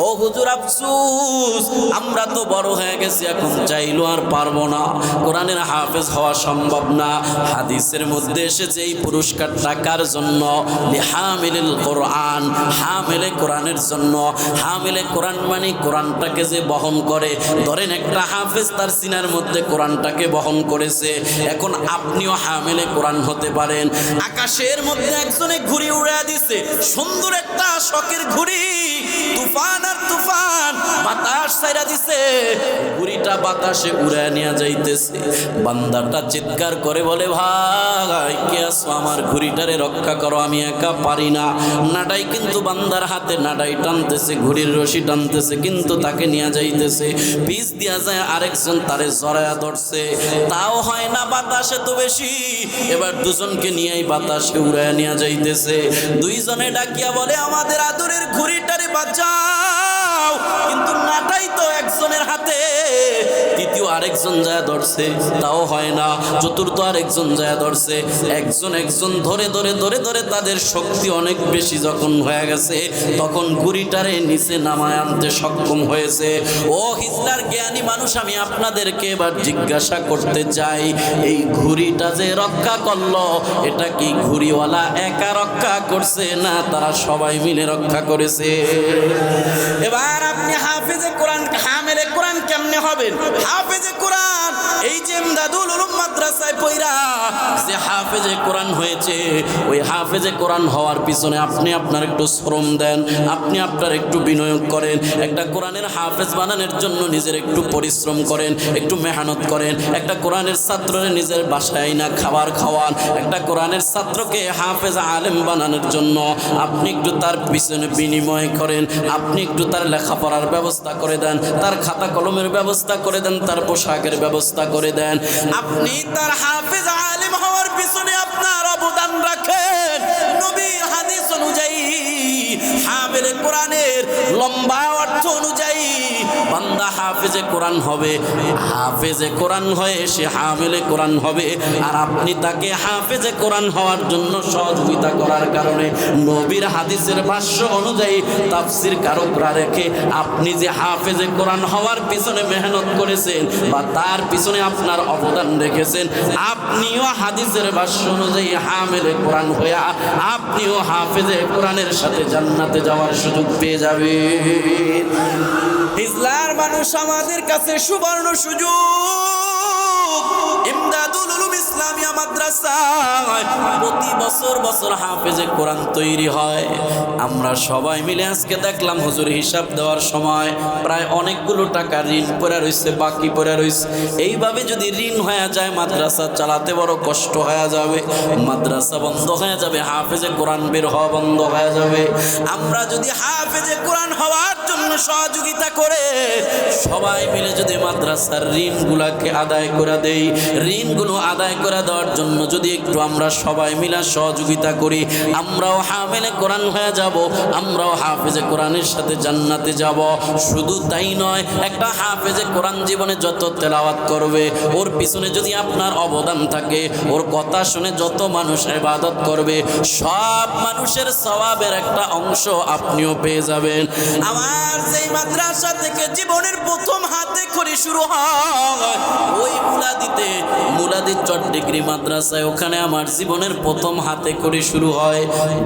ও হুজুর আফসোস, আমরা তো বড় হয়ে গেছি, এখন চাইলো আর পারবো না, কোরআনের হাফেজ হওয়া সম্ভব না। হাদিসের মধ্যে এসেছে এই পুরস্কার টাকার জন্য, লিহামিলিল কোরআন, হামিলে কোরআনের জন্য। হামিলে কোরআন মানে কোরআনটাকে যে বহন করে। ধরেন একটা হাফেজ তার সিনার মধ্যে কোরআনটাকে বহন করেছে, এখন আপনিও হামিলে কোরআন হতে পারেন। আকাশের মধ্যে একজনে ঘুড়ি উড়া দিছে, সুন্দর একটা শখের ঘুড়ি, তুফান আর তুফান, বাতাস ছাইরা দিছে, ঘুড়িটা বাতাসে উড়ায় নিয়ে যাইতেছে। বান্দাটা চিৎকার করে বলে, ভাই কে আছো, আমার ঘুড়িটারে রক্ষা করো, আমি একা পারি না। নাডাই কিন্তু বান্দার হাতে নাডাই টানতেছে, ঘুড়ির রশি টানতেছে, কিন্তু তাকে নিয়ে যাইতেছে। পিছ দিয়া যায় আরেকজন তারে জড়ায়া ধরছে, তাও হয় না, বাতাসে তো বেশি। এবার দুজনকে নিয়েই বাতাসে উড়ায় নিয়ে যাইতেছে। দুইজনে ডাকিয়া বলে, আমাদের আদরের ঘুড়িটারে বাঁচাও, কিন্তু নাটাই তো একজনের হাতে। তৃতীয় আরেকজন যায় ধরছে, তাও হয় না। চতুর্থ আরেকজন যায় ধরছে। একজন একজন ধরে ধরে ধরে ধরে তাদের শক্তি অনেক বেশি যখন হয়ে গেছে, তখন ঘুড়িটারে নিচে নামায় আনতে সক্ষম হয়েছে। ও হিজলার জ্ঞানী মানুষ, আমি আপনাদেরকে এবার জিজ্ঞাসা করতে চাই, এই ঘুড়িটা যে রক্ষা করলো, এটা কি ঘুড়িওয়ালা একা রক্ষা করছে, না তারা সবাই মিলে রক্ষা করেছে? এবার আপনি হাফেজে কোরআন, হামিলে কোরআন কেমনে হবেন? হাফেজে কোরআন এই যে ইমদাদুল উলুম মাদ্রাসায় পড়া যে হাফেজে কোরআন হয়েছে, ওই হাফেজে কোরআন হওয়ার পিছনে আপনি আপনার একটু শ্রম দেন, আপনি আপনার একটু বিনিয়োগ করেন। একটা কোরআনের হাফেজ বানানোর জন্য নিজের একটু পরিশ্রম করেন, একটু মেহনত করেন। একটা কোরআনের ছাত্ররে নিজের বাসায় না খাবার খাওয়ান। একটা কোরআনের ছাত্রকে হাফেজ আলেম বানানোর জন্য আপনি একটু তার পিছনে বিনিময় করেন, আপনি একটু তার লেখাপড়ার ব্যবস্থা করে দেন, তার খাতা কলমের ব্যবস্থা করে দেন, তার পোশাকের ব্যবস্থা করে দেন। আপনি তার হাফেজ আলেম হওয়ার পিছনে আপনার অবদান রাখেন। নবীর হাদিস অনুযায়ী হামিলে কোরআনের লম্বা অর্থ অনুযায়ী বান্দা হাফেজে কোরআন হবে। হাফেজে কোরআন হয়ে সে হামিলে কোরআন হবে, আর আপনি তাকে হাফেজে কোরআন হওয়ার জন্য সহযোগিতা করার কারণে নবীর হাদিসের ভাষ্য অনুযায়ী তাফসীর কারকরা রেখে আপনি যে হাফেজে কোরআন হওয়ার পিছনে মেহনত করেছেন বা তার পিছনে আপনার অবদান রেখেছেন, আপনিও হাদিসের ভাষ্য অনুযায়ী হামিলে কোরআন হয়ে আপনিও হাফেজে কোরআনের সাথে জান্নাতে যাওয়ার সুযোগ পেয়ে যাবেন। হিজলার মানুষ, আমাদের কাছে সুবর্ণ সুযোগ। ইমদাদুল উলুম ইসলামিয়া মাদ্রাসায় প্রতি বছর বছর হাফেজে কোরআন তৈরি হয়। আমরা সবাই মিলে আজকে দেখলাম হুজুর হিসাব দেওয়ার সময় প্রায় অনেকগুলো টাকা ঋণ পড়ে রয়েছে, বাকি পড়ে রয়েছে। এইভাবে যদি ঋণ হয়ে যায়, মাদ্রাসা চালাতে বড় কষ্ট হয়ে যাবে, মাদ্রাসা বন্ধ হয়ে যাবে, হাফেজে কোরআন বের হওয়া বন্ধ হয়ে যাবে। আমরা যদি হাফেজে কোরআন হওয়ার জন্য সহযোগিতা করে সবাই মিলে যদি মাদ্রাসার ঋণগুলাকে আদায় করে দেই, ঋণগুলো আদায় করে দেওয়ার জন্য যদি একটু আমরা সবাই মিলে সহযোগিতা করি, আমরাও হামিলে কোরআন হয়ে যাব, আমরাও হাফেজে কোরআনের সাথে জান্নাতে যাব। শুধু তাই নয়, একটা হাফেজে কোরআন জীবনে যত তেলাওয়াত করবে, ওর পিছনে যদি আপনার অবদান থাকে, ওর কথা শুনে যত মানুষ ইবাদত করবে, সব মানুষের সওয়াবের একটা অংশ আপনিও পেয়ে যাবেন। আমার যেই মাদ্রাসা থেকে জীবনের প্রথম হাতে খড়ি শুরু হয়, ওই মুলাদি চট্টিগ্রি মাদ্রাসায়, ওখানে আমার জীবনের প্রথম হাতে খড়ি শুরু হয়।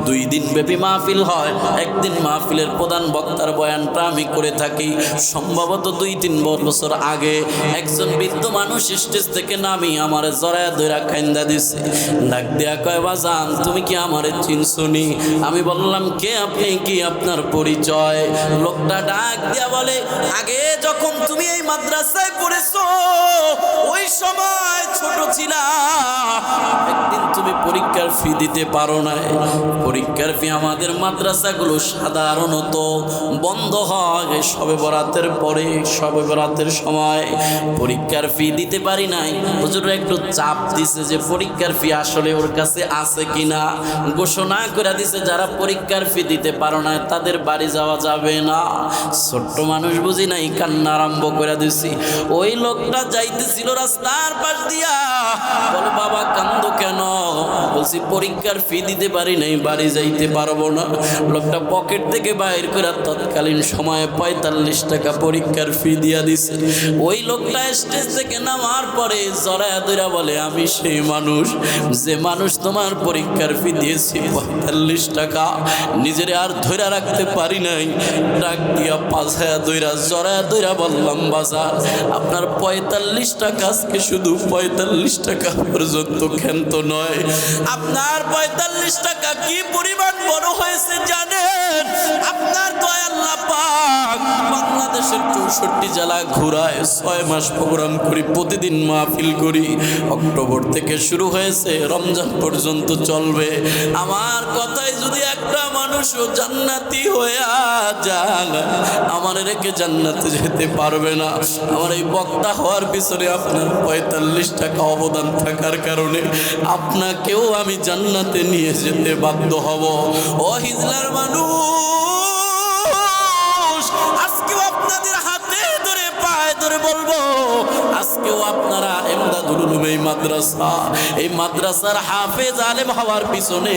2 দিন ব্যাপী মাহফিল হয়। একদিন মাহফিলের প্রধান বক্তার বয়ানটা আমি করে থাকি। সম্ভবত 2-3 বছর আগে একজন বৃদ্ধ মানুষ স্টেজ থেকে নামি আমার জড়ায়া ধইরা কান্দা দিছে, ডাক দেয়া কয়, বাজান তুমি কি আমারে চিনছনি? আমি বললাম, কে আপনি, কি আপনার পরিচয়? লোকটা ডাক দিয়া বলে, আগে যখন তুমি এই মাদ্রাসায় পড়েছো, ওই সময় ছোট ছিলা, একদিন তুমি পরীক্ষার ফি দিতে পারো না। পরীক্ষার ফি আমাদের মাদ্রাসাগুলো সাধারণত বন্ধ হয় শবে বরাতের পরে, শবে বরাতের সময় পরীক্ষার ফি দিতে পারি নাই। হুজুর একটু চাপ দিছে যে পরীক্ষার ফি আসলে ওর কাছে আছে কিনা, ঘোষণা করে দিছে যারা পরীক্ষার ফি দিতে পারো না তাদের বাড়ি যাওয়া যাবে না। ছোট্ট মানুষ বুঝি নাই, কান্না আরম্ভ করে দিছি। ওই লোকটা যাইতেছিল রাস্তা রাস্তার পাশ দিয়া বলে বাবা কান্দো কেন? বলছি পরীক্ষার ফি দিতে পারি নাই, বাড়ি যাইতে পারবো না। লোকটা পকেট থেকে বাইর করে তৎকালীন সময়ে 45 টাকা পরীক্ষার ফি দিয়া দিছে। ওই লোকটা স্টেজ থেকে নামার পরে জড়ায়া ধইরা বলে আমি সেই মানুষ যে মানুষ তোমার পরীক্ষার ফি দিয়েছি 45 টাকা, নিজের আর ধইরা রাখতে পারি নাই, ডাক দিয়া পাছায়া ধইরা জড়ায়া ধইরা বললাম বাজার আপনার 45 টাকা আজকে শুধু 45 টাকা পর্যন্ত ক্ষান্ত নয়, আপনার 45 টাকা কি পরিমাণ বড় হয়েছে জানেন? আপনার দয়া আল্লাহ পাক বাংলাদেশের 64 জেলা ঘুরায় 6 মাস প্রোগ্রাম করি, প্রতিদিন মাহফিল করি। অক্টোবর থেকে শুরু হয়েছে, রমজান পর্যন্ত চলবে। আমার কথায় যদি একটা মানুষও জান্নাতি হয়ে যায়, আমার রেখে জান্নাতে যেতে পারবে না। আমার এই বক্তা হওয়ার পিছনে আপনার 45 টাকা অবদান থাকার কারণে আপনাকেও আমি জান্নাতে নিয়ে যেতে বাধ্য হব। ও হিজলার মানুষ, আজকেও আপনাদের হাতে ধরে পায়ে ধরে বলবো, আজকেও আপনারা এমদাদুল উলুম এই মাদ্রাসার হাফেজ আলেম হওয়ার পিছনে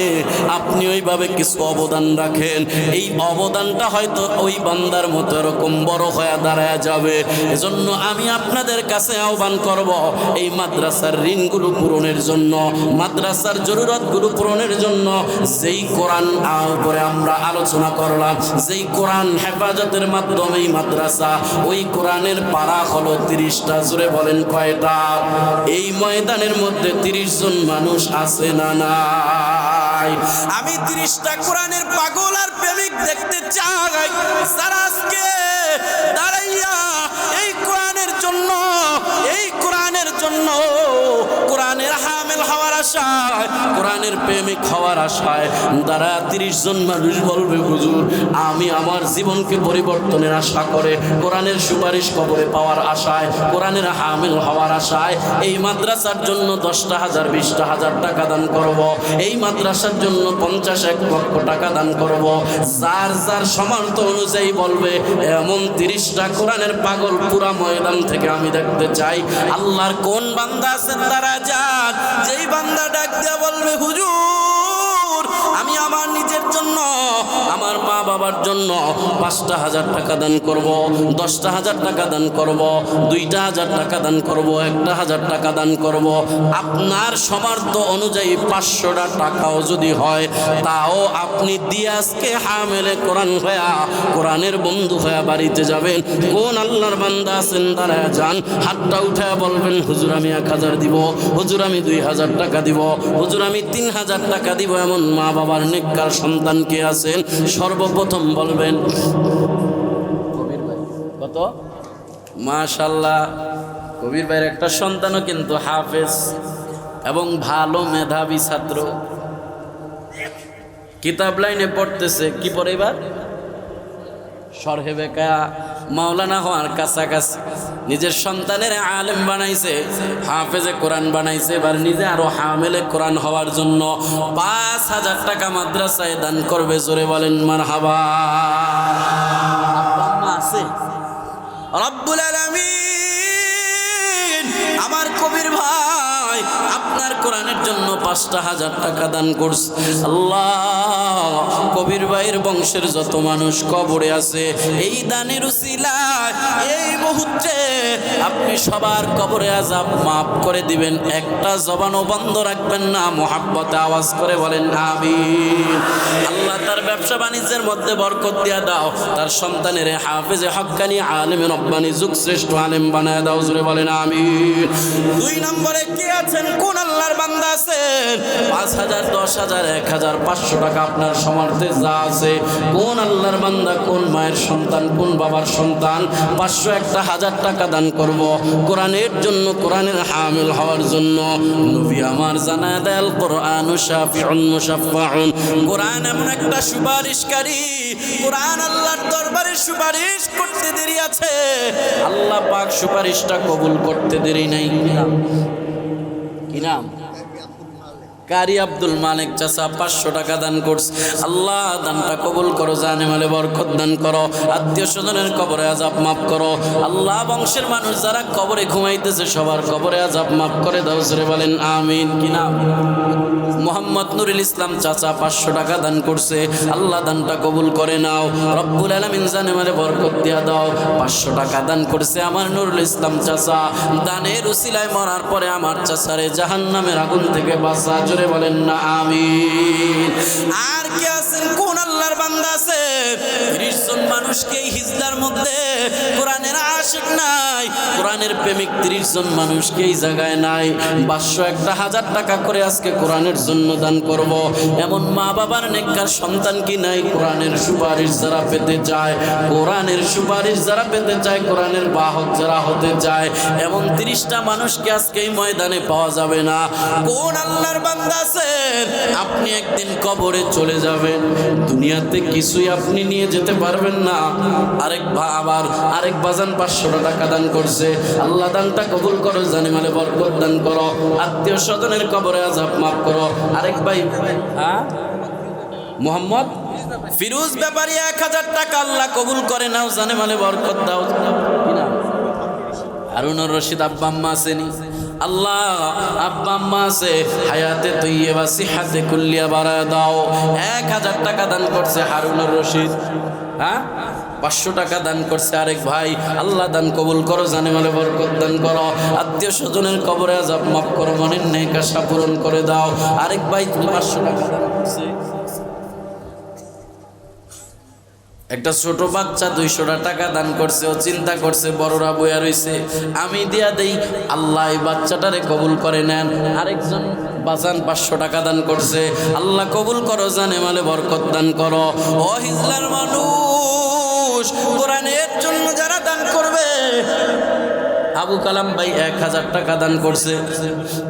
আপনি ওইভাবে কিছু অবদান রাখেন। এই অবদানটা হয়তো ওই বান্দার মতো এরকম বড় হয়ে দাঁড়ায় যাবে। এজন্য আমি আপনাদের কাছে আহ্বান করব, এই মাদ্রাসার ঋণগুলো পূরণের জন্য, মাদ্রাসার জরুরতগুলো পূরণের জন্য যেই কোরআন উপরে আমরা আলোচনা করলাম, যেই কোরআন হেফাজতের মাধ্যমে এই মাদ্রাসা, ওই কোরআনের পারা হলো 30টা। জোরে বলেন কয়টা? এই ময়দানের মধ্যে 30 জন মানুষ আছে না নাই? আমি 30টা কোরআনের পাগল আর প্রেমিক দেখতে চাই, যারা আজকে দাঁড়াইয়া এই কোরআনের জন্য, এই কোরআনের জন্য, কোরআনের হামেল হওয়ার আশায়, কোরআনের প্রেমিক হওয়ার আশায় তারা 30 জন মানুষ বলবে হুজুর আমি আমার জীবনকে পরিবর্তনের আশা করে, কোরআনের সুপারিশ কবরে পাওয়ার আশায়, কোরআনের হামেল হওয়ার আশায় এই মাদ্রাসার জন্য 10টা হাজার 20টা হাজার টাকা দান করব, এই মাদ্রাসার জন্য 50-1 লক্ষ টাকা দান করব। যার যার সামর্থ্য অনুযায়ী বলবে, এমন 30টা কোরআনের পাগল পুরা ময়দান থেকে আমি দেখতে চাই। আল্লাহর কোন বান্দা আছেন তারা যান, যেই বান্দা ডাক দিয়া বলবে হুজুর আমি আমার নিজের জন্য, আমার মা বাবার জন্য 5টা হাজার টাকা দান করব, 10টা হাজার টাকা দান করব, 2টা হাজার টাকা দান করব, 1টা হাজার টাকা দান করব। আপনার সামর্থ্য অনুযায়ী 500টা টাকাও যদি হয়, তাও আপনি দিয়ে আজকে হামেলে কোরআন হয়া, কোরআনের বন্ধু হয়া বাড়িতে যাবেন। কোন আল্লাহর বান্দা আছেন তারা যান, হাতটা উঠায় বলবেন হুজুর আমি 1000 দিব, হুজুর আমি 2000 টাকা দিব, হুজুর আমি 3000 টাকা দিব। এমন মা বাবার নেককার সন্তান কে আছেন? সর্বপ্রথম বলবেন কবির ভাই। কত? মাশাআল্লাহ, কবির ভাইয়ের একটা সন্তানও কিন্তু হাফেজ এবং ভালো মেধাবী ছাত্র, কিতাব লাইনে পড়তেছে। কি পড়ে এবার? শরহে বেকা মাওলানা হওয়ার কাছাকাছি। নিজের সন্তানের আলেম বানাইছে, হাফেজে কোরআন বানাইছে, এবার নিজে আরো হামেলে কোরআন হওয়ার জন্য 5000 টাকা মাদ্রাসায় দান করবে। জোরে বলেন মারহাবা। আব্বা আছে রব্বুল আলামিন আমার কবির ভাই আপনার কোরআনের জন্য 5টা হাজার টাকা দান করছে। আল্লাহ কবির ভাইয়ের বংশের যত মানুষ কবরে আছে, এই দানের উসিলায় এই মুহূর্তে আপনি সবার কবরে আযাব মাফ করে দিবেন। একটা জবানও বন্ধ রাখবেন না, মুহাব্বতে আওয়াজ করে বলেন আমিন। আল্লাহ তার ব্যবসা বাণিজ্যের মধ্যে বরকত দিয়া দাও, তার সন্তানের হাফেজে হক্কানি আলেমে রব্বানি যুগ শ্রেষ্ঠ আলেম বানায় দাও। জোরে বলেন আমিন। 2 নম্বরে কে আছেন? কোন আল্লাহর বান্দা আছেন? 5000, 10000, 1000, 500 টাকা আপনার সামর্থ্যে যা আছে, কোন আল্লাহর বান্দা, কোন মায়ের সন্তান, কোন বাবার সন্তান 500, 1000 টাকা দান করব কোরআনের জন্য, কোরআনের হামিল হওয়ার জন্য। নবী আমার জানায় দেল কোরআন শাফিউন মুশাফফাউন, কোরআন এমন একটা সুপারিশকারী, কোরআন আল্লাহর দরবারে সুপারিশ করতে দেরি আছে, আল্লাহ পাক সুপারিশটা কবুল করতে দেরি নাই। কি নাম? কারি আব্দুল মালিক চাচা 500 টাকা দান করছে। আল্লাহ দানটা কবুল করো, জানে মালে বরকত দান করো, আত্মীয় স্বজনের কবরে আযাব মাফ করো। আল্লাহ বংশের মানুষ যারা কবরে ঘুমাইতেছে সবার কবরে আযাব মাফ করে দাও, জোরে বলেন আমিন। কি নাম? মোহাম্মদ নুরুল ইসলাম চাচা 500 টাকা দান করছে। আল্লাহ দানটা কবুল করে নাও, রব্বুল আলামিন জানে মালে বরকত দিয়া দাও। 500 টাকা দান করছে আমার নুরুল ইসলাম চাচা। দানের উসিলায় মরার পরে আমার চাচারে জাহান্নামের আগুন থেকে বাঁচা, জোরে বলেন না আমিন। আর কে আছেন? কোন আল্লাহর বান্দা আছে 30 জন মানুষকে এই হিজলার মধ্যে কোরআনের আশিক নাই, কোরআনের প্রেমিক 30 জন মানুষকে এই জায়গায় নাই। 500 একটা 1000 টাকা করে আজকে কোরআনের জন্য দান করব। এমন মা বাবার নেককার সন্তান কি নাই? কোরআনের সুপারিশ যারা পেতে চায়, কোরআনের সুপারিশ যারা পেতে চায়, কোরআনের বাহক যারা হতে চায়, এমন 30টা মানুষকে আজকে এই ময়দানে পাওয়া যাবে না। কোন আল্লাহর বান্দা আছেন আপনি একদিন কবরে চলে যাবেন, দুনিয়াতে কিছুই আপনি নিয়ে যেতে পারবেন না। আরেক বাজান 500 টাকা দান করছে। আল্লাহ দানটা কবুল করো, জানে মালে বরকত দান করো, আত্মীয় স্বজনের কবরে আযাব মাফ করো। আরেক ভাই মোহাম্মদ ফিরোজ ব্যাপারী 1000 টাকা আল্লাহ কবুল করে নাও, জানে মালে বরকত দাও। হারুনুর রশিদ আব্বা আম্মা আসেনি? আল্লাহ আব্বা আম্মা আছে, হায়াতে তৈয়বা সিহাতে কুল্লিয়া বাড়ায় দাও। 1000 টাকা দান করছে হারুনুর রশিদ। 500 টাকা দান করছে আরেক ভাই। আল্লাহ দান কবুল করো, জানে মালে বরকত দান করো, আত্মীয় স্বজনের কবরে আযাব মাফ করো, মনের নেক আশা পূরণ করে দাও। আরেক ভাই 500 টাকা দান করছে। একটা ছোট বাচ্চা 200 টাকা দান করছে। ও চিন্তা করছে বড়রা বইয়া রইছে, আমি দিয়া দেই, আল্লাহ এই বাচ্চাটারে কবুল করে নেন। আরেকজন বাজান 500 টাকা দান করছে। আল্লাহ কবুল করো, জানে মালে বরকত দান করো। ও হিজলার মানুষ, কোরআনের জন্য যারা দান করবে, আবু কালাম ভাই 1000 টাকা দান করছে।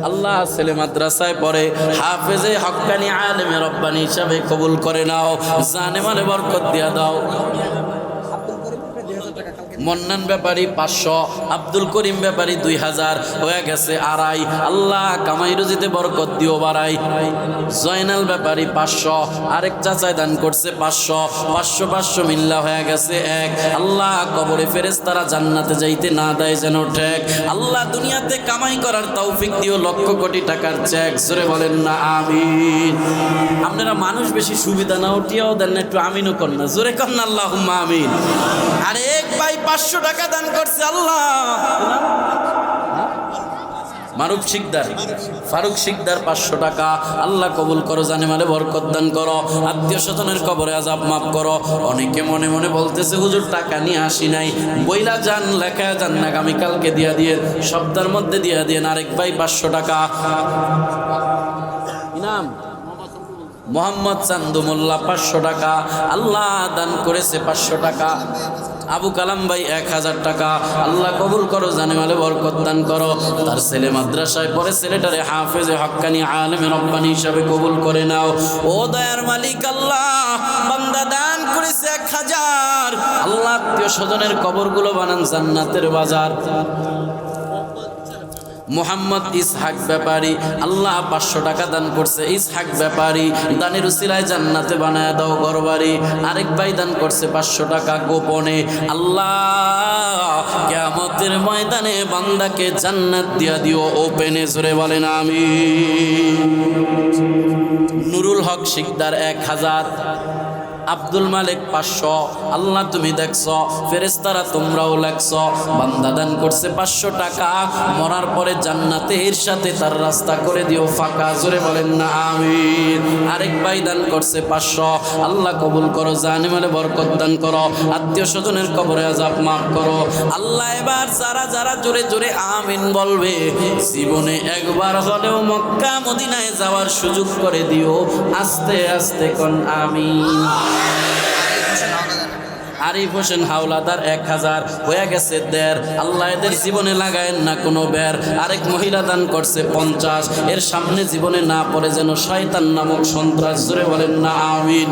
আল্লাহ ছেলে মাদ্রাসায় পড়ে, হাফেজে হক্কানি আলেমে রব্বানি হিসাবে কবুল করে নাও, জানে মালে বরকত দিয়া দাও। মন্নান ব্যাপারী 500, আব্দুল করিম ব্যাপারী 2000, হয়ে গেছে 2.5। আল্লাহ কামাই রুজিতে বরকত দিও বাড়াই। জয়নাল ব্যাপারী 500, আরেক চাচায় দান করছে 500, 500 মিল্লা হয়ে গেছে 1। আল্লাহ কবরে ফেরেশতারা জান্নাতে যাইতে না দেয় যেন ঠেক। আল্লাহ দুনিয়াতে কামাই করার তৌফিক দিও, লক্ষ কোটি টাকার চেক, জোরে বলেন না আমিন। আপনারা মানুষ বেশি সুবিধা না উঠিয়াও দেন না, একটু আমিনও কর না, জোরে কর না আল্লাহুম্মা আমিন। আরেক ভাই 500 টাকা দান করছে। আল্লাহ ফারুক শিকদার 500 টাকা। আল্লাহ কবুল করো, জানে মালে বরকত দান করো, আত্মীয় স্বজনের কবরে আযাব মাফ করো। অনেকে মনে মনে বলতেছে হুজুর টাকা নিয়ে আসি নাই, বইলা যান, লেখা যান না, আগামীকালকে দিয়া দিয়ে, সপ্তাহের মধ্যে দিয়া দিয়ে। আরেক ভাই 500 টাকা। নাম মোহাম্মদ চান্দু মোল্লা 500 টাকা। আল্লাহ দান করেছে 500 টাকা। আবু কালাম ভাই 1000 টাকা। আল্লাহ কবুল করো, জানে মালে বরকত দান করো। তার ছেলে মাদ্রাসায় পড়ে, ছেলেটারে হাফেজে হক্কানি আলেমে রব্বানি হিসাবে কবুল করে নাও। ও দয়ার মালিক আল্লাহ, বান্দা দান করেছে 1000। আল্লাহ আত্মীয় স্বজনের কবরগুলো বানান জান্নাতের বাজার। মোহাম্মদ ইসহাক ব্যাপারী, আল্লাহ 500 টাকা দান করছে। ইসহাক ব্যাপারী, দানের উসিলায় জান্নাতে বানায় দাও ঘরবাড়ি। আরেক ভাই দান করছে 500 টাকা গোপনে। আল্লাহ কিয়ামতের ময়দানে বান্দাকে জান্নাত দিয়া দিও ওপেনে, জোরে বলেন আমিন। নুরুল হক শিকদার 1000, আব্দুল মালিক 500। আল্লাহ তুমি দেখছো, ফেরেশতারা তোমরাও লেখছো। বান্দা দান করছে 500 টাকা। মরার পরে জান্নাতের সাথে তার রাস্তা করে দিও ফাঁকা, জোরে বলেন না আমিন। আরেক ভাই দান করছে 500। আল্লাহ কবুল করো, জানে মালে বরকত দান করো, আত্মীয় স্বজনের কবরে আযাব মাফ করো। আল্লাহ এবার যারা জোরে জোরে আমিন বলবে, জীবনে একবার হলেও মক্কা মদিনায় যাওয়ার সুযোগ করে দিও। আস্তে আস্তে কোন আমিন। আরিফ হোসেন হাওলাদার 1000, হয়ে গেছে 1.5। আল্লাহ এদের জীবনে লাগায়েন না কোনো বের। আরেক মহিলা দান করছে 50। এর সামনে জীবনে না পড়ে যেন শয়তান নামক সন্ত্রাস, জোরে বলেন না আমিন।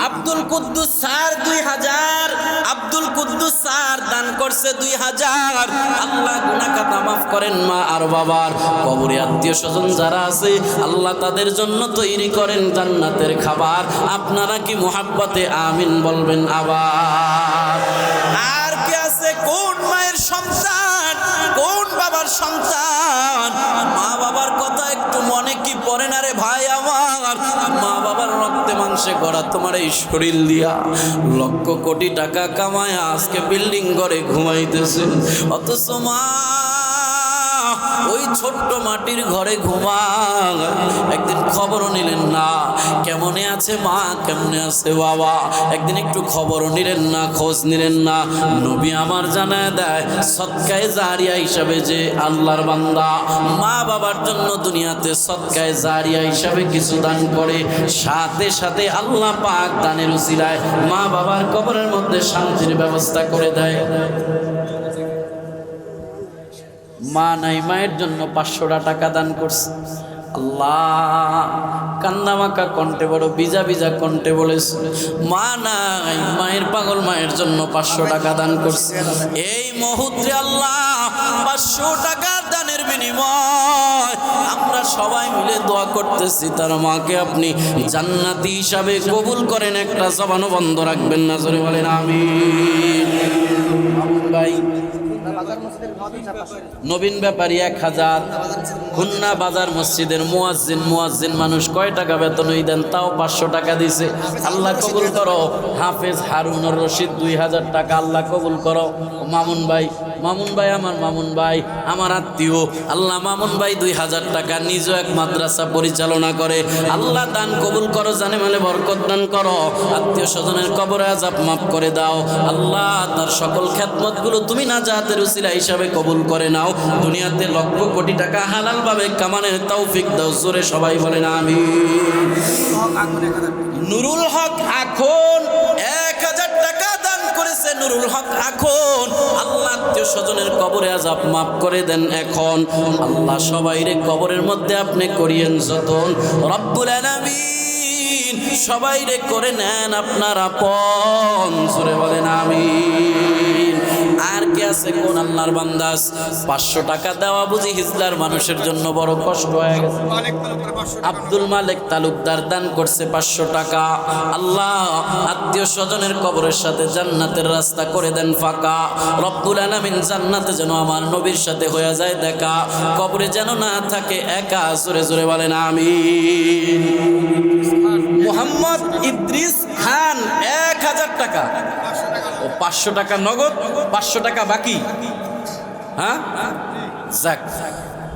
আব্দুল কুদ্দুস স্যার 2000, আব্দুল কুদ্দুস স্যার দান করছে 2000, আল্লাহ গুনাহ খাতা মাফ করেন মা আর বাবার। কবরে আত্মীয় স্বজন যারা আছে আল্লাহ তাদের জন্য তৈরি করেন জান্নাতের খাবার। আপনারা কি মুহাব্বতে আমিন বলবেন আবার? আর কে আছে কোন মায়ের সন্তান, কোন বাবার সন্তান? মা বাবার কথা একটু মনে কি পড়ে না রে ভাই আমার? মা বাবার রক্তে মাংসে গড়া তোমার এই শরীর দিয়া লক্ষ কোটি টাকা কামায় আজকে বিল্ডিং ঘরে ঘুমাইতেছে, অথচ মা ওই ছোট্ট মাটির ঘরে ঘুমায়। একদিন খবরও নিলেন না কেমনে আছে মা, কেমনে আছে বাবা, একদিন একটু খবরও নিলেন না, খোঁজ নিলেন না। নবী আমার জানায় দেয় সদকায়ে জারিয়া হিসাবে যে আল্লাহর বান্দা মা বাবার জন্য দুনিয়াতে সদকায়ে জারিয়া হিসাবে কিছু দান করে, সাথে সাথে আল্লাহ পাক দানের উসিলায় মা বাবার কবরের মধ্যে শান্তির ব্যবস্থা করে দেয়। মা নাই, মায়ের জন্য 500 টাকা দান করছে। আল্লাহ কান্নামাকা কণ্ঠে, বড় ভিজা ভিজা কণ্ঠে বলেছে মা নাই, মায়ের পাগল মায়ের জন্য 500 টাকা দান করছে। এই মুহূর্তে আল্লাহ 500 টাকার দানের বিনিময় আমরা সবাই মিলে দোয়া করতেছি তার মাকে আপনি জান্নাতি হিসাবে কবুল করেন। একটা জবানও বন্ধ রাখবেন না, জোরে বলেন আমিন। ভাই নবীন ব্যাপারী 1000, খুলনা বাজার মসজিদের মুয়াজ্জিন মানুষ কয় টাকা বেতন দেন? তাও 500 টাকা দিছে। আল্লাহ কবুল করো। হাফেজ হারুনুর রশিদ 2000 টাকা, আল্লাহ কবুল করো। মামুন ভাই আমার মামুন ভাই আমার আত্মীয়, আল্লাহ মামুন ভাই 2000 টাকা, নিজেও এক মাদ্রাসা পরিচালনা করে। আল্লাহ দান কবুল করো, জানে মালে বরকত দান করো, আত্মীয় স্বজনের কবরে আযাব মাফ করে দাও। আল্লাহ তার সকল খেদমতগুলো তুমি নাজাতের উসিলা হিসাবে কবুল করে নাও। দুনিয়াতে লক্ষ কোটি টাকা হালাল ভাবে কামানোর তৌফিক দাও, জোরে সবাই বলেন আমিন। নুরুল হক এখন 1000 টাকা দান করেছে। নুরুল হক এখন আল্লাহ আত্মীয় স্বজনের কবরে আযাব মাফ করে দেন এখন। আল্লাহ সবাইরে কবরের মধ্যে আপনি করিয়েন যতন, রব্বুল আলামিন সবাইরে করে নেন আপনার আপন, জোরে বলেন আমিন। আর কে আছে কোন আল্লাহর বান্দাস 500 টাকা দেওয়া বুঝি হিজলার মানুষের জন্য বড় কষ্ট হয়ে গেছে। আব্দুল মালিক তালুকদার দান করছে 500 টাকা। আল্লাহ আত্মীয় স্বজনের কবরের সাথে জান্নাতের রাস্তা করে দেন ফাঁকা। রব্বুল আলামিন জান্নাতে যেন আমার নবীর সাথে হয়ে যায় দেখা, কবরে যেন না থাকে একা, জোরে জোরে বলেন আমিন। মোহাম্মদ ইদ্রিস খান 1000 টাকা, ও 500 টাকা নগদ, 500 টাকা বাকি। হ্যাঁ যাক,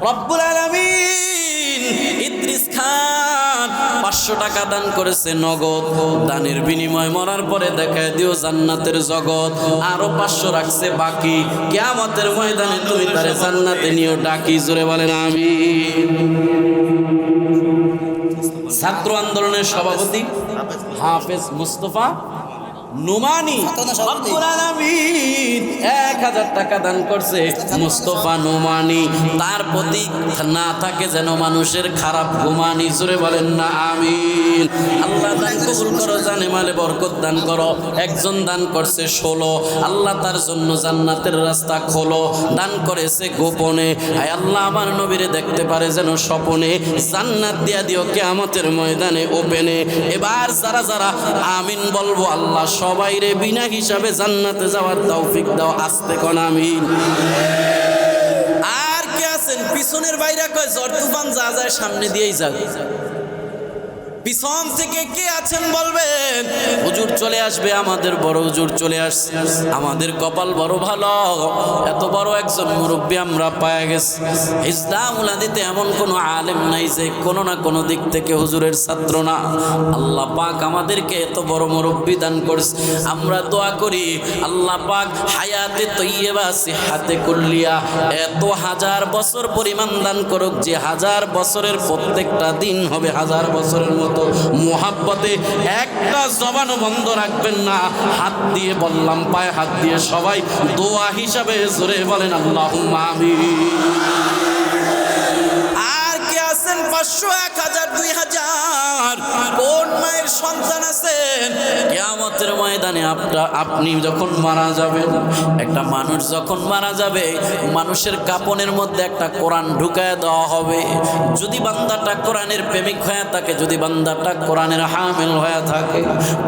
রব্বুল আলামিন ইদ্রিস খান 500 টাকা দান করেছে নগদ। দানের বিনিময় মরার পরে দেখায় দিও জান্নাতের জগৎ। আরো 500 রাখছে বাকি, কিয়ামতের ময়দানে তুমি তারে জান্নাতে নিও ডাকি, জোরে বলেন আমিন। ছাত্র আন্দোলনের সভাপতি হাফেজ মুস্তফা নোমানি, রব্বুল আলামিন 1000 টাকা দান করছে মুস্তফা নোমানি। তার প্রতি না থাকে যেন মানুষের খারাপ গুমানি, জোরে বলেন না আমিন। আল্লাহ দান কবুল করো, জানে মালে বরকত দান করো। একজন দান করছে 16, আল্লাহ তার জন্য জান্নাতের রাস্তা খোলো। দান করেছে গোপনে, আয় আল্লাহ আমার নবীরে দেখতে পারে যেন স্বপনে, জান্নাত দিয়া দিও কিয়ামতের ময়দানে ওপেনে। এবার যারা যারা আমিন বলবো আল্লাহ সবাই রে বিনা হিসাবে জান্নাতে যাওয়ার তৌফিক দাও, আস্তে কোন আমিন। আর কে আছেন পিছনের বাইরে কয় ঝড় তুফান যা যায় সামনে দিয়েই যাবে, পিছন থেকে কে আছেন বলবেন? হুজুর চলে আসবে, আমাদের বড় হুজুর চলে আসছে। আমাদের কপাল বড় ভালো, এত বড় একজন মুরব্বী আমরা পায়ে গেছি। ইসলামুল হাদিতে এমন কোনো আলেম নাই যে কোনো না কোনো দিক থেকে হুজুরের ছাত্র না। আল্লাহ পাক আমাদেরকে এত বড় মুরব্বী দান করেছে। আমরা দোয়া করি আল্লাহ পাক হায়াতে তৈয়বা সিহাতে কুল্লিয়া এত 1000 বছর পরিমাণ দান করুক, যে 1000 বছরের প্রত্যেকটা দিন হবে 1000 বছরের মতো। মুহাব্বতে একটা জবানও বন্ধ রাখবেন না। হাত দিয়ে বললাম, পায়ে হাত দিয়ে সবাই দোয়া হিসাবে জোরে বলেন আল্লাহুম্মা আমিন। আর কে আছেন 500, 1000, 2000 কোন মায়ের সন্তান আছেন কিয়ামতের ময়দানে আপনি যখন মারা যাবেন, একটা মানুষ যখন মারা যাবে, মানুষের কাপনের মধ্যে একটা কোরআন ঢুকায় দেওয়া হবে। যদি বান্দাটা কোরআনের প্রেমিক হয়ে থাকে, যদি বান্দাটা কোরআনের হামিল হয়ে থাকে,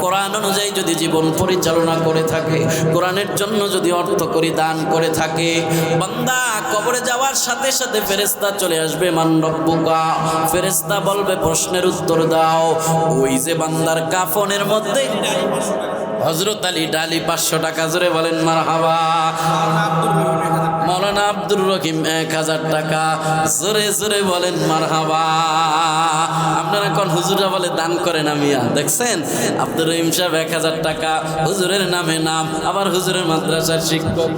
কোরআন অনুযায়ী যদি জীবন পরিচালনা করে থাকে, কোরআনের জন্য যদি অর্থ করি দান করে থাকে, বান্দা কবরে যাওয়ার সাথে সাথে ফেরেশতা চলে আসবে। মান রব্বুকা, ফেরেশতা বলবে প্রশ্নের উত্তর দাও। ওই যে বান্দার কাফনের মধ্যে হযরত আলী ডালি 500 টাকা, জোরে বলেন মারহাবা। মাওলানা আব্দুর রহিম 1000 টাকা, জোরে জোরে বলেন মারহাবা। আপনারা কোন হুজুরা বলে দান করেন মিয়া, দেখছেন আব্দুর রহিম সাহেব 1000 টাকা, হুজুরের নামে নাম, আবার হুজুরের মাদ্রাসার শিক্ষক।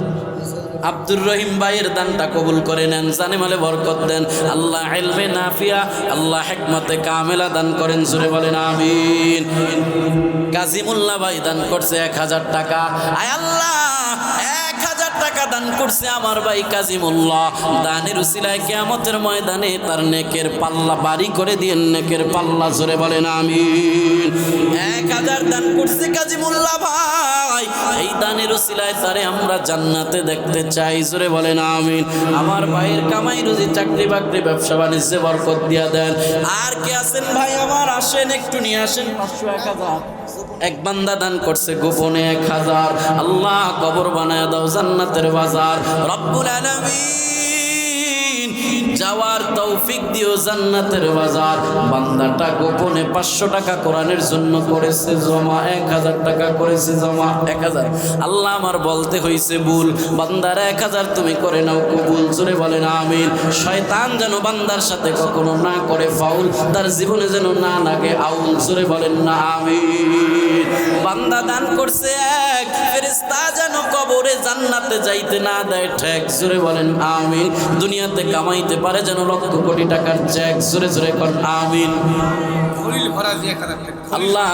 আব্দুর রহিম ভাইয়ের দানটা কবুল করে নেন, জানে মালে বরকত দেন, আল্লাহ ইলমে নাফিয়া, আল্লাহ হিকমতে কামেলা দান করেন, জোরে বলেন আমিন। কাজীমুল্লাহ ভাই দান করছে 1000 টাকা। আয় আল্লাহ, 1000 টাকা দান করছে আমার ভাই কাজীমুল্লাহ। দানের উসিলায় কিয়ামতের ময়দানে তার নেকের পাল্লা বাড়ি করে দিয়েন, নেকের পাল্লা, জোরে বলেন আমিন। 1000 দান করছে কাজীমুল্লাহ ভাই, এই দানের উসিলায় তারে আমরা জান্নাতে দেখতে চাই, জোরে বলেন আমিন। আমার ভাইয়ের কামাই রুজি, চাকরি বাকরি, ব্যবসা বাণিজ্যে বরকত দিয়া দেন। আর কে আছেন ভাই আমার, আসেন একটু নিয়ে আসেন। 500, 1000 এক বান্দা দান করছে গোপনে 1000। আল্লাহ কবর বানায় দাও জান্নাতের বাজার, রব্বুল আলামিন যাওয়ার তৌফিক দিও জান্নাতের বাজার। বান্দাটা গোপনে 500 টাকা কোরআনের জন্য করেছে জমা, 1000 টাকা করেছে জমা, 1000। আল্লাহ আমার বলতে হইছে ভুল, বান্দার 1000 তুমি করে নাও কবুল, জোরে বলেন আমিন। শয়তান যেন বান্দার সাথে কখনো না করে ফাউল, তার জীবনে যেন না লাগে আউল, জোরে বলেন না আমিন। বান্দা দান করছে 1, ফেরেশতা যেন কবরে জান্নাতে যাইতে না দেয় ঠেক, জোরে বলেন আমিন। দুনিয়াতে কামাইতে পারে যেন লক্ষ কোটি টাকার চেক, জোরে জোরে কোন আমিন। আল্লাহ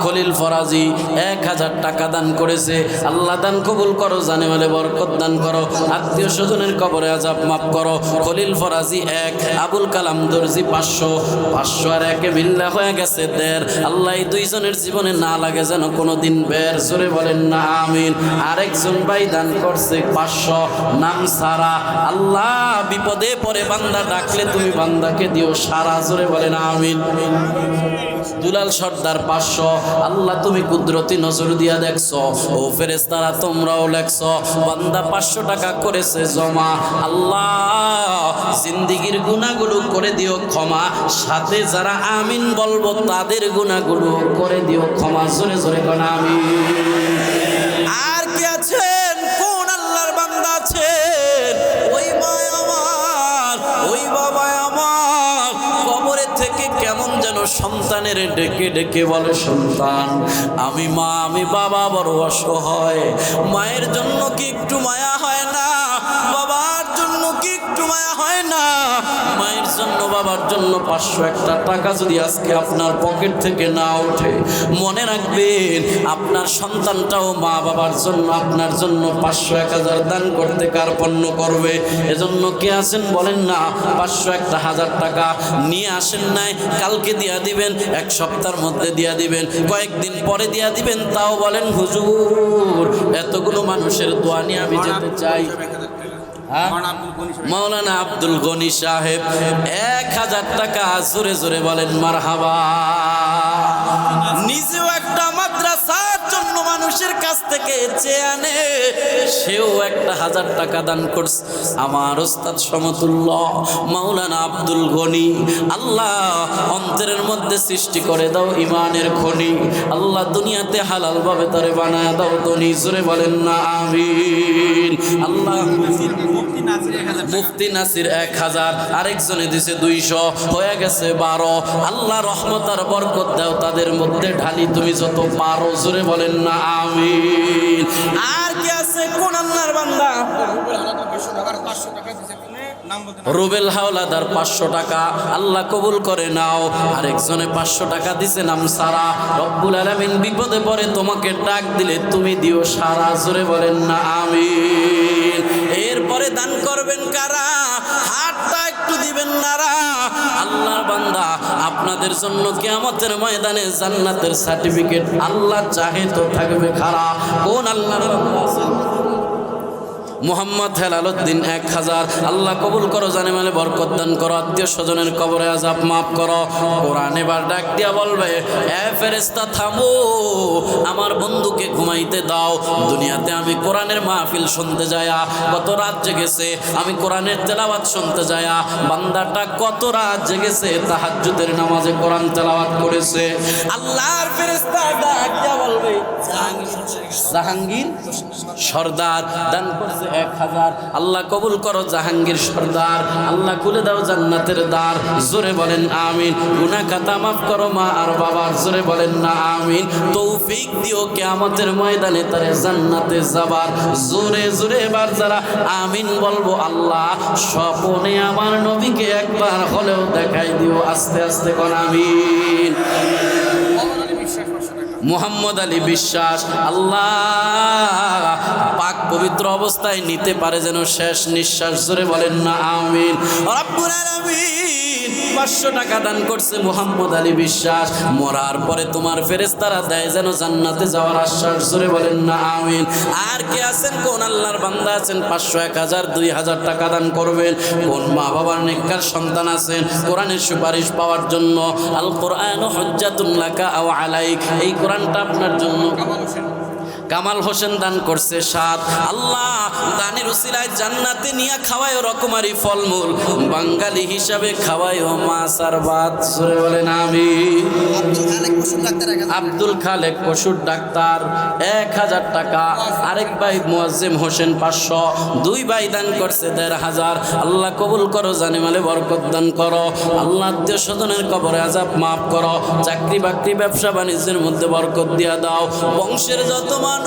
খলিল ফরাজি 1000 টাকা দান করেছে, আল্লাহ দান কবুল করো, জানে মালে বরকত দান করো, আত্মীয় স্বজনের কবরে আযাব মাফ করো। খলিল ফরাজি 1, আবুল কালাম দর্জি 500, 500 আর 1 বিল্লাহ হয়ে গেছে 1.5। আল্লাহ এই দুইজনের জীবনে না লাগে যেন কোনোদিন বের, জোরে বলেন না আমিন। আরেকজন ভাই দান করছে 500, নাম সারা। আল্লাহ বিপদে পড়ে বান্দা ডাকলে তুমি বান্দাকে দিও সারা, জোরে বলেন আমিন। দুলাল সর্দার 500, আল্লাহ তুমি কুদরতি নজর দিয়া দেখছো, ও ফেরেশতারা তোমরাও লেখছো, বান্দা 500 টাকা করেছে জমা। আল্লাহ জিন্দেগীর গুনাহগুলো করে দিও ক্ষমা, সাথে যারা আমিন বলবো তাদের গুনাহগুলো করে দিও ক্ষমা, জোরে জোরে কোন আমিন। আর কে আছেন, কোন আল্লাহর বান্দা আছেন, ওই মা আমার, ওই বাবা আমার, কবরে থেকে কেমন যেন সন্তানের ডেকে ডেকে বলে সন্তান আমি মা, আমি বাবা বড় অসহায়, মায়ের জন্য কি একটু মায়া হয় না, বাবার জন্য কি একটু মায়া হয় না, মায়ের জন্য বাবার জন্য 500 টাকা যদি আজকে আপনার পকেট থেকে না ওঠে, মনে রাখবেন আপনার সন্তানটাও মা বাবার জন্য আপনার জন্য 500, 1000 দান করতে কার্পণ্য করবে। এজন্য কে আছেন বলেন না, 500, 1000 টাকা নিয়ে আসেন নাই, কালকে দিয়া দিবেন, 1 সপ্তাহের মধ্যে দিয়া দিবেন, কয়েকদিন পরে দিয়া দিবেন, তাও বলেন হুজুর এতগুলো মানুষের দোয়া নিয়ে আমি যেতে চাই। মাওলানা আব্দুল গনি সাহেব 1000 টাকা, জোরে জোরে বলেন মারহাবা। নিজেও একটা মাদ্রাসার জন্য মানুষের কাছ থেকে চেয়ে আনে, সেও 1000 টাকা দান করছে। আমার ওস্তাদ সমতুল্লাহ মাওলানা আব্দুল গনি, আল্লাহ অন্তরের মধ্যে সৃষ্টি করে দাও ইমানের খনি, আল্লাহ দুনিয়াতে হালাল ভাবে তারে বানায় দাও ধনী, জোরে বলেন না আমিন। আল্লাহ মুফতি নাসির 1000, আরেকজনে দিছে 200, হয়ে গেছে 12। আল্লাহ রহমত আর বরকত দাও তাদের মধ্যে ঢালি তুমি যত পারো, জোরে বলেন না আমিন। আর কি আছে, কোন আল্লাহর বান্দা, রুবেল হাওলাদার 500 টাকা, আল্লাহ কবুল করে নাও। আরেকজনে 500 টাকা দিছে, নাম সারা। রব্বুল আলামিন বিপদে পড়ে তোমাকে ডাক দিলে তুমি দিও সারা, জোরে বলেন না আমিন। এর এরপরে দান করবেন কারা? হাতটা একটু দিবেন নারা। আল্লাহর বান্দা, আপনাদের জন্য কিয়ামতের ময়দানে জান্নাতের সার্টিফিকেট আল্লাহ চাহে তো থাকবে খারা। কোন আল্লাহর বান্দা আছেন? মোহাম্মদ হেলালুদ্দিন 1000। আল্লাহ কবুল করো, জানে মানে বরকত দান করো, আত্মীয় স্বজনের কবরে আযাব মাফ করো। কোরআন এবার ডাক দিয়া বলবে, এ ফেরেশতা থামো, আমার বন্ধুকে ঘুমাইতে দাও। দুনিয়াতে আমি কোরআনের মাহফিল শুনতে যায়া কত রাত জেগেছে, আমি কোরআনের তেলাওয়াত শুনতে যায়া বান্দাটা কত রাত জেগেছে, তাহাজ্জুদের নামাজে কোরআন তেলাওয়াত করেছে। আল্লাহর ফেরেশতা ডাক দিয়া বলবে, জাহাঙ্গীর সর্দার দান করছে 1000। আল্লাহ কবুল করো জাহাঙ্গীর সর্দার, আল্লাহ খুলে দাও জান্নাতের দ্বার। জোরে বলেন আমিন। গুনাহ খাতা মাফ করো মা আর বাবার, জোরে বলেন না আমিন। তৌফিক দিও কিয়ামতের ময়দানে তারে জান্নাতে যাবার। জোরে জোরে এবার যারা আমিন বলবো, আল্লাহ স্বপ্নে আমার নবীকে একবার হলেও দেখাই দিও। আস্তে আস্তে কোন আমিন। মোহাম্মদ আলী বিশ্বাস, আল্লাহ পাক পবিত্র অবস্থায় নিতে পারে যেন শেষ নিঃশ্বাস। জোরে বলেন না আমিন। রব্বুল আলামিন 500 টাকা দান করছে মোহাম্মদ আলী বিশ্বাস, মরার পরে তোমার ফেরেশতারা দেয় যেন জান্নাতে যাওয়ার আশ্বাস। জোরে বলেন না আমিন। আর কে আছেন? কোন আল্লাহর বান্দা আছেন 500, 1000, 2000 টাকা দান করবেন? কোন মা বাবার নেককার সন্তান আছেন কোরআনের সুপারিশ পাওয়ার জন্য? আল কোরআন হুজ্জাতুন লাকা আও আলাইক, এই কোরআনটা আপনার জন্য। কামাল হোসেন দান করছে 7। আল্লাহ দানের উসিলায় জান্নাতে নিয়ে খাওয়ায় রকমারি ফলমূল, বাঙালি হিসাবে খাওয়ায় মাছ আর ভাত। জোরে বলেন আমিন। আব্দুল খালেক পশুর ডাক্তার 1000 টাকা। আরেক ভাই মুয়াজ্জিম হোসেন 500। 2 ভাই দান করছে 1500। আল্লাহ কবুল করো, জানে মালে বরকত দান করো। আল্লাহ আত্মীয় স্বজনের কবরে আযাব মাফ করো। চাকরি বাকরি ব্যবসা বাণিজ্যের মধ্যে বরকত দিয়া দাও। বংশের যত মানুষ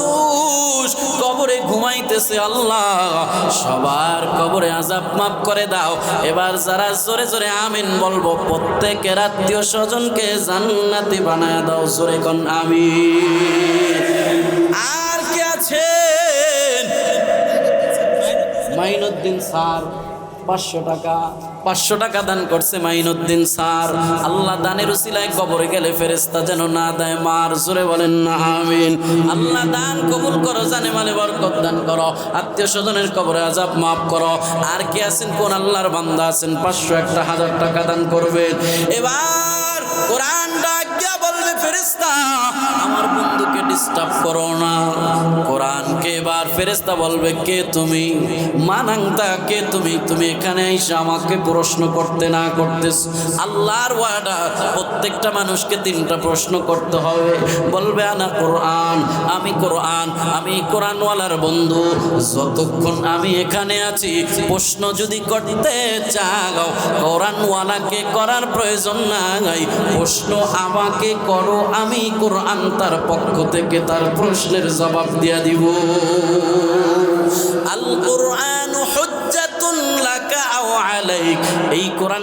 কবরে ঘুমাইতেছে, আল্লাহ সবার কবরে আযাব মাফ করে দাও। এবার যারা জোরে জোরে আমিন বলবো, প্রত্যেকের আত্মীয় স্বজনকে জান্নাতি বানায় দাও। জোরে কোন আমিন। আর কে আছেন? মাইনুদ্দিন স্যার 500 টাকা। 500 টাকা দান করছে মাইনুদ্দিন স্যার। আল্লাহ দানের উসিলায় কবরে গেলে ফেরেশতা যেন না দেয় মার। জোরে বলেন না আমিন। আল্লাহ দান কবুল করো, জানে মালে বরকত দান করো, আত্মীয় স্বজনের কবরে আযাব মাফ করো। আর কে আছেন? কোন আল্লাহর বান্দা আছেন 500, 1000 টাকা দান করবেন? এবার কোরআন ডাক দিয়া বলবে, ফেরেশতা আমার বন্ধুকে ডিস্টার্ব করো না। কোরআনকে এবার ফেরেশতা বলবে, কে তুমি? মানাংতা, কে তুমি? তুমি এখানে আইসা আমাকে প্রশ্ন করতে না করতেছ? আল্লাহর ওয়াদা, প্রত্যেকটা মানুষকে 3টা প্রশ্ন করতে হবে। বলবে আনা কোরআন, আমি কোরআন, আমি কোরআনওয়ালার বন্ধু। যতক্ষণ আমি এখানে আছি প্রশ্ন যদি করতে চাও কোরআনওয়ালাকে করার প্রয়োজন নাই, প্রশ্ন আমাকে করো, আমি কোরআন তার পক্ষ থেকে তার প্রশ্নের জবাব দিয়া দিব। আল কোরআন হুজ্জাতুন লাকা আও আলাইক, এই কোরআন